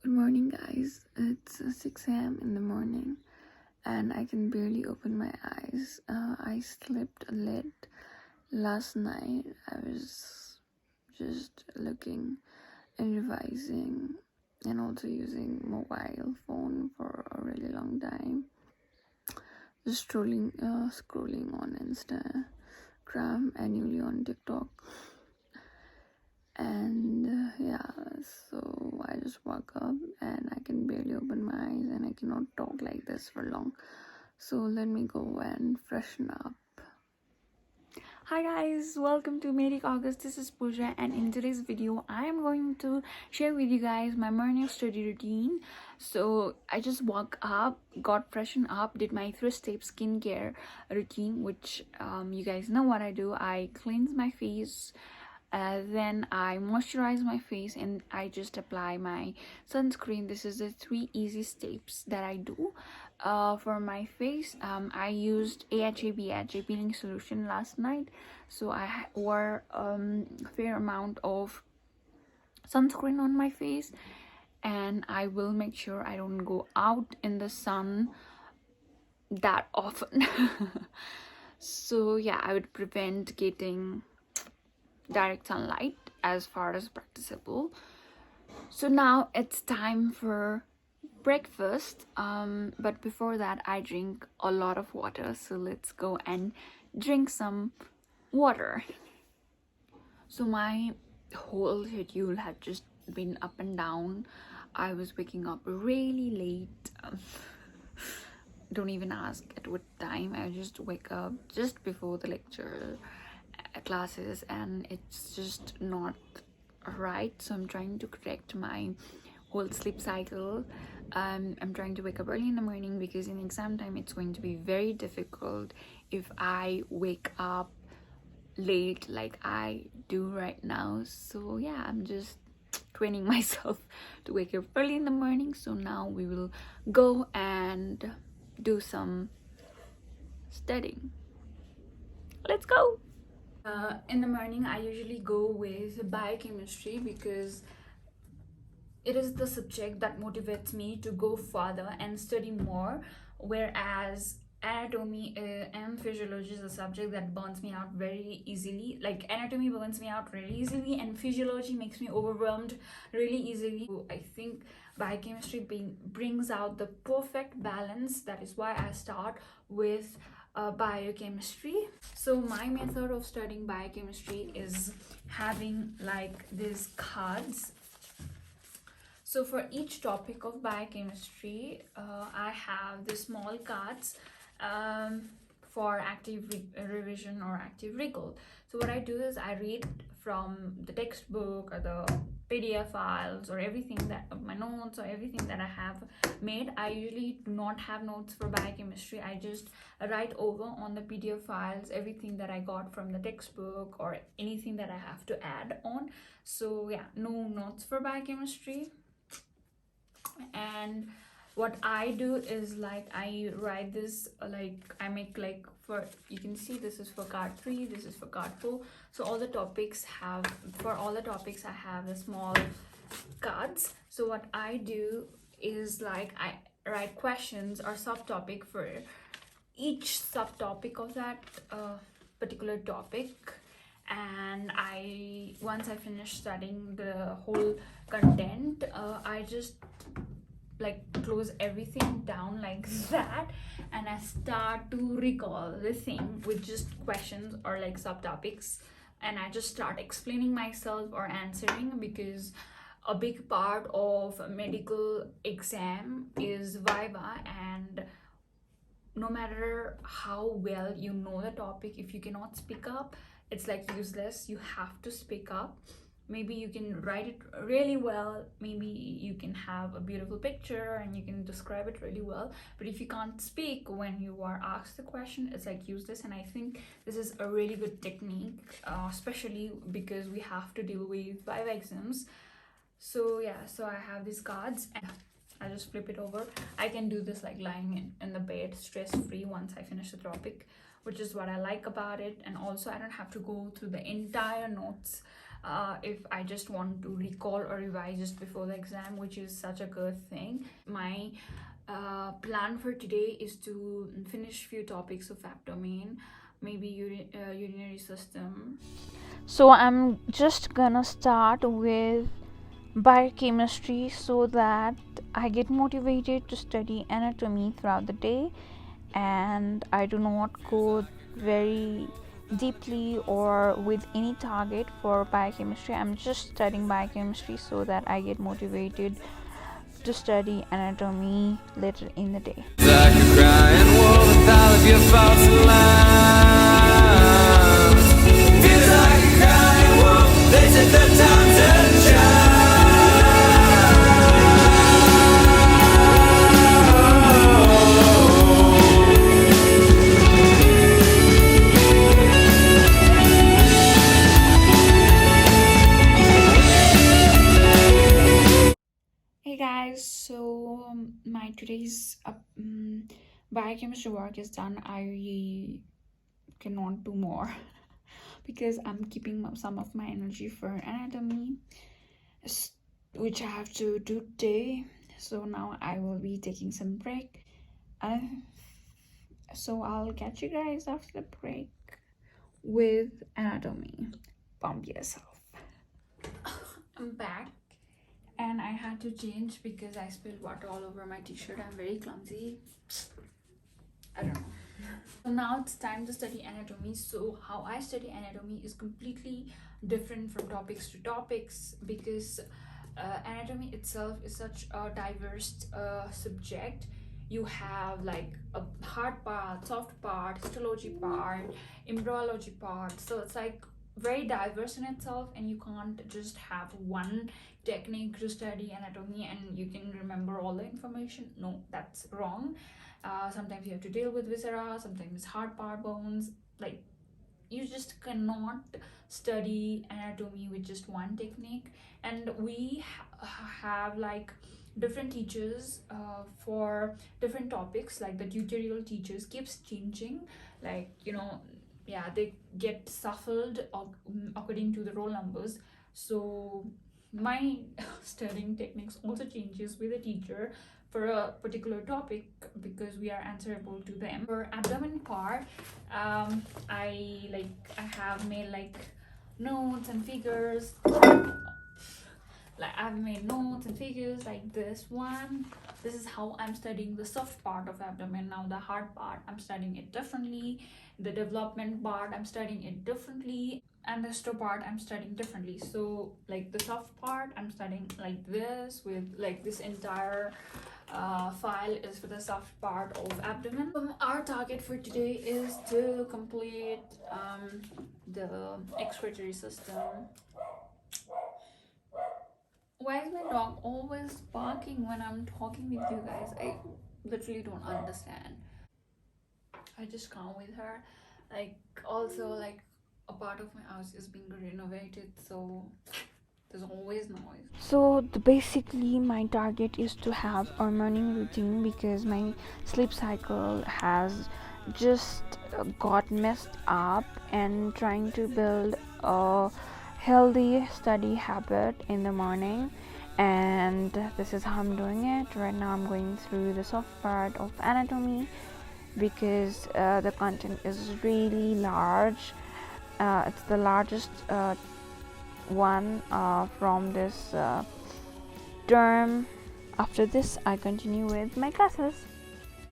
Good morning, guys. It's 6 a.m. in the morning, and I can barely open my eyes. I slept late last night. I was just looking and revising, and also using mobile phone for a really long time. Just scrolling on Instagram and newly on TikTok. And so I just woke up and I can barely open my eyes and I cannot talk like this for long. So let me go and freshen up. Hi guys, welcome to medicaugust. This is Puja, and in today's video I am going to share with you guys my morning study routine. So I just woke up, got freshened up, did my 3-step skincare routine, which you guys know what I do. I cleanse my face, then I moisturize my face, and I just apply my sunscreen. This is the 3 easy steps that I do. For my face, I used AHA peeling solution last night, so I wore a fair amount of sunscreen on my face, and I will make sure I don't go out in the sun that often. So yeah, I would prevent getting direct sunlight as far as practicable. So now it's time for breakfast, but before that I drink a lot of water, so let's go and drink some water. So my whole schedule had just been up and down. I was waking up really late. Don't even ask at what time. I just wake up just before the lecture classes, and it's just not right. So I'm trying to correct my whole sleep cycle. I'm trying to wake up early in the morning because in exam time it's going to be very difficult if I wake up late like I do right now. So yeah, I'm just training myself to wake up early in the morning. So now we will go and do some studying. Let's go. In the morning I usually go with biochemistry because it is the subject that motivates me to go further and study more, whereas anatomy and physiology is a subject that burns me out very easily. Like anatomy burns me out really easily, and physiology makes me overwhelmed really easily. So I think biochemistry brings out the perfect balance. That is why I start with biochemistry. So my method of studying biochemistry is having like these cards. So for each topic of biochemistry, I have the small cards for active revision or active recall. So what I do is I read from the textbook or the PDF files or everything that my notes or everything that I have made. I usually do not have notes for biochemistry. I just write over on the PDF files everything that I got from the textbook or anything that I have to add on. So yeah, no notes for biochemistry. And what I do is like I write this, like I make like, for you can see this is for card 3, this is for card 4. So all the topics have, for all the topics I have the small cards. So what I do is like I write questions or subtopic for each subtopic of that particular topic. And once I finish studying the whole content, I just like close everything down like that, and I start to recall the thing with just questions or like subtopics, and I just start explaining myself or answering, because a big part of a medical exam is viva, and no matter how well you know the topic, if you cannot speak up, it's like useless. You have to speak up. Maybe you can write it really well, maybe you can have a beautiful picture and you can describe it really well, but if you can't speak when you are asked the question, it's like useless. And I think this is a really good technique, especially because we have to deal with viva exams. So yeah, so I have these cards and I just flip it over. I can do this like lying in the bed, stress-free, once I finish the topic, which is what I like about it. And also I don't have to go through the entire notes if I just want to recall or revise just before the exam, which is such a good thing. My plan for today is to finish few topics of abdomen, maybe urinary system. So I'm just gonna start with biochemistry so that I get motivated to study anatomy throughout the day, and I do not go very deeply or with any target for biochemistry. I'm just studying biochemistry so that I get motivated to study anatomy later in the day. Like a crying wolf with all of your faults and lies. Feels like a crying wolf, they took the time to Hey guys, so my today's biochemistry work is done. I cannot do more because I'm keeping some of my energy for anatomy, which I have to do today. So now I will be taking some break. So I'll catch you guys after the break with anatomy. Pump yourself. I'm back. And I had to change because I spilled water all over my t-shirt. I'm very clumsy. I don't know. So now it's time to study anatomy. So how I study anatomy is completely different from topics to topics because anatomy itself is such a diverse subject. You have like a hard part, soft part, histology part, embryology part. So it's like very diverse in itself, and you can't just have one technique to study anatomy and you can remember all the information. No, that's wrong. Sometimes you have to deal with viscera, sometimes hard part, bones. Like, you just cannot study anatomy with just one technique. And we have like different teachers for different topics. Like the tutorial teachers keeps changing, like, you know, yeah, they get shuffled according to the roll numbers. So my studying techniques also changes with the teacher for a particular topic because we are answerable to them. For abdomen part, I have made like notes and figures. Like, I've made notes and figures like this one. This is how I'm studying the soft part of abdomen. Now the hard part, I'm studying it differently. The development part, I'm studying it differently, and the histo part, I'm studying differently. So like the soft part, I'm studying like this, with like this entire file is for the soft part of abdomen. Our target for today is to complete the excretory system. Why is my dog always barking when I'm talking with you guys? I literally don't understand. I just can't with her. Like, also, like, a part of my house is being renovated, so there's always noise. So basically my target is to have a morning routine because my sleep cycle has just got messed up, and trying to build a healthy study habit in the morning. And this is how I'm doing it right now. I'm going through the soft part of anatomy because the content is really large. It's the largest one from this term. After this, I continue with my classes.